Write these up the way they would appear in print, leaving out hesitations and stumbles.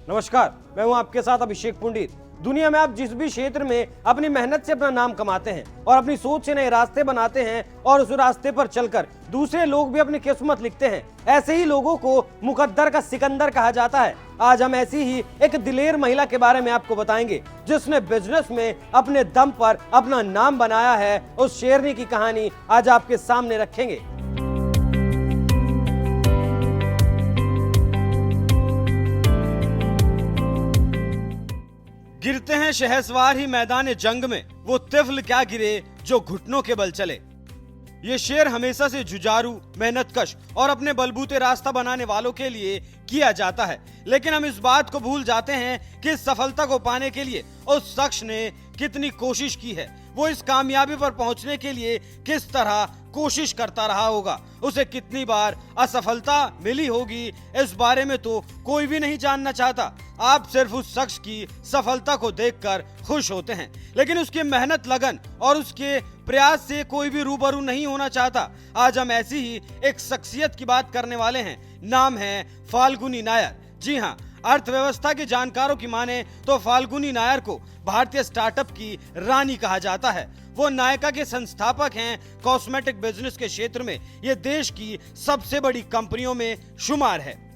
नमस्कार, मैं हूं आपके साथ अभिषेक पुंडित। दुनिया में आप जिस भी क्षेत्र में अपनी मेहनत से अपना नाम कमाते हैं और अपनी सोच से नए रास्ते बनाते हैं और उस रास्ते पर चलकर दूसरे लोग भी अपनी किस्मत लिखते हैं, ऐसे ही लोगों को मुकद्दर का सिकंदर कहा जाता है। आज हम ऐसी ही एक दिलेर महिला के बारे में आपको बताएंगे जिसने बिजनेस में अपने दम पर अपना नाम बनाया है। उस शेरनी की कहानी आज आपके सामने रखेंगे। गिरते हैं शहसवार ही मैदान जंग में, वो तिफल क्या गिरे जो घुटनों के बल चले। ये शेर हमेशा से जुझारू, मेहनतकश और अपने बलबूते रास्ता बनाने वालों के लिए किया जाता है, लेकिन हम इस बात को भूल जाते हैं कि इस सफलता को पाने के लिए उस शख्स ने कितनी कोशिश की है, वो इस कामयाबी पर पहुंचने के लिए किस तरह कोशिश करता रहा होगा, उसे कितनी बार असफलता मिली होगी, इस बारे में तो कोई भी नहीं जानना चाहता। आप सिर्फ उस शख्स की सफलता को देखकर खुश होते हैं, लेकिन उसकी मेहनत, लगन और उसके प्रयास से कोई भी रूबरू नहीं होना चाहता। आज हम ऐसी ही एक शख्सियत की बात करने वाले हैं। नाम है फाल्गुनी नायर। जी हाँ, अर्थव्यवस्था के जानकारों की माने तो फाल्गुनी नायर को भारतीय स्टार्टअप की रानी कहा जाता है। वो नायका के संस्थापक हैं। कॉस्मेटिक बिजनेस के क्षेत्र में ये देश की सबसे बड़ी कंपनियों में शुमार है।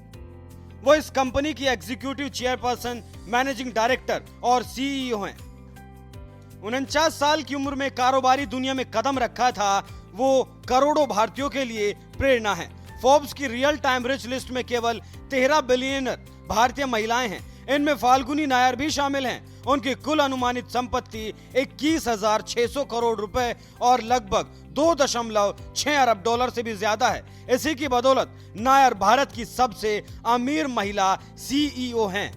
वो इस कंपनी की एग्जीक्यूटिव चेयरपर्सन, मैनेजिंग डायरेक्टर और सीईओ हैं। 49 साल की उम्र में कारोबारी दुनिया में कदम रखा था। वो करोड़ों भारतीयों के लिए प्रेरणा है। फोर्ब्स की रियल टाइम रिच लिस्ट में केवल 13 बिलियनर भारतीय महिलाएं हैं। इनमें फाल्गुनी नायर भी शामिल हैं। उनकी कुल अनुमानित संपत्ति 21,600 करोड़ रुपए और लगभग 2.6 अरब डॉलर से भी ज्यादा है। इसी की बदौलत नायर भारत की सबसे अमीर महिला सीईओ हैं।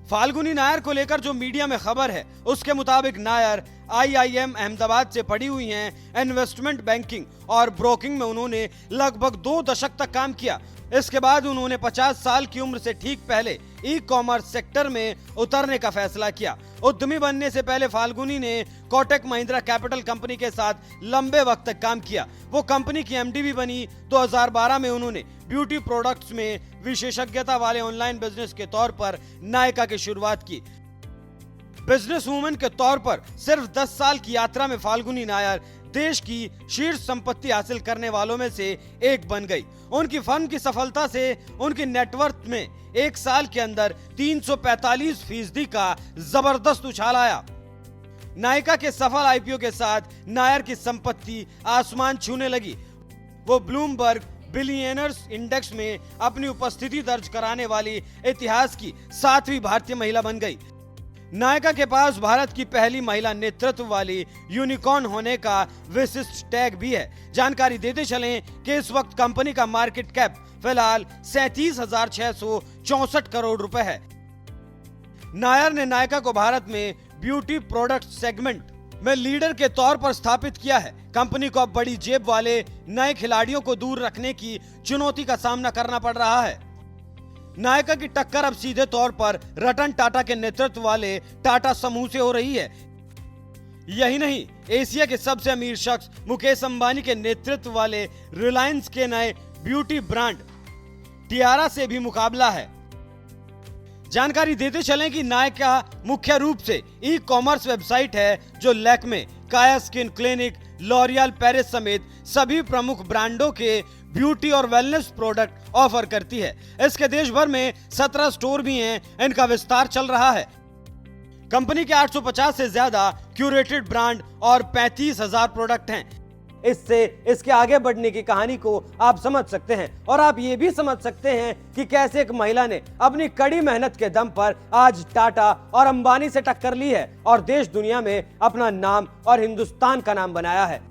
फाल्गुनी नायर को लेकर जो मीडिया में खबर है, उसके मुताबिक नायर IIM अहमदाबाद से पढ़ी हुई हैं। इन्वेस्टमेंट बैंकिंग और ब्रोकिंग में उन्होंने लगभग 2 दशक तक काम किया। इसके बाद उन्होंने 50 साल की उम्र से ठीक पहले ई कॉमर्स सेक्टर में उतरने का फैसला किया। उद्यमी बनने से पहले फाल्गुनी ने कोटक महिंद्रा कैपिटल कंपनी के साथ लंबे वक्त तक काम किया। वो कंपनी की MD भी बनी। 2012 में उन्होंने ब्यूटी प्रोडक्ट्स में विशेषज्ञता वाले ऑनलाइन बिजनेस के तौर पर नायका की शुरुआत की। बिजनेस वूमन के तौर पर सिर्फ 10 साल की यात्रा में फाल्गुनी नायर देश की शीर्ष संपत्ति हासिल करने वालों में से एक बन गई। उनकी फर्म की सफलता से उनकी नेटवर्थ में एक साल के अंदर 345% का जबरदस्त उछाल आया। नायका के सफल IPO के साथ नायर की संपत्ति आसमान छूने लगी। वो ब्लूमबर्ग बिलियनर्स इंडेक्स में अपनी उपस्थिति दर्ज कराने वाली इतिहास की 7वीं भारतीय महिला बन गई। नायका के पास भारत की पहली महिला नेतृत्व वाली यूनिकॉर्न होने का विशिष्ट टैग भी है। जानकारी देते चलें कि इस वक्त कंपनी का मार्केट कैप फिलहाल 37,664 करोड़ रुपए है। नायर ने नायका को भारत में ब्यूटी प्रोडक्ट सेगमेंट में लीडर के तौर पर स्थापित किया है। कंपनी को अब बड़ी जेब वाले नए खिलाड़ियों को दूर रखने की चुनौती का सामना करना पड़ रहा है। नायका की टक्कर अब सीधे तौर पर रतन टाटा के नेतृत्व वाले टाटा समूह से हो रही है। यही नहीं, एशिया के सबसे अमीर शख्स मुकेश अंबानी के नेतृत्व वाले रिलायंस के नए ब्यूटी ब्रांड टियारा से भी मुकाबला है। जानकारी देते चलें कि नायका मुख्य रूप से ई कॉमर्स वेबसाइट है जो लैक्मे, काया स्किन क्लिनिक, लॉरियल पेरिस समेत सभी प्रमुख ब्रांडों के ब्यूटी और वेलनेस प्रोडक्ट ऑफर करती है। इसके देश भर में 17 स्टोर भी हैं। इनका विस्तार चल रहा है। कंपनी के 850 से ज्यादा क्यूरेटेड ब्रांड और 35,000 प्रोडक्ट हैं। इससे इसके आगे बढ़ने की कहानी को आप समझ सकते हैं और आप ये भी समझ सकते हैं कि कैसे एक महिला ने अपनी कड़ी मेहनत के दम पर आज टाटा और अंबानी से टक्कर ली है और देश दुनिया में अपना नाम और हिंदुस्तान का नाम बनाया है।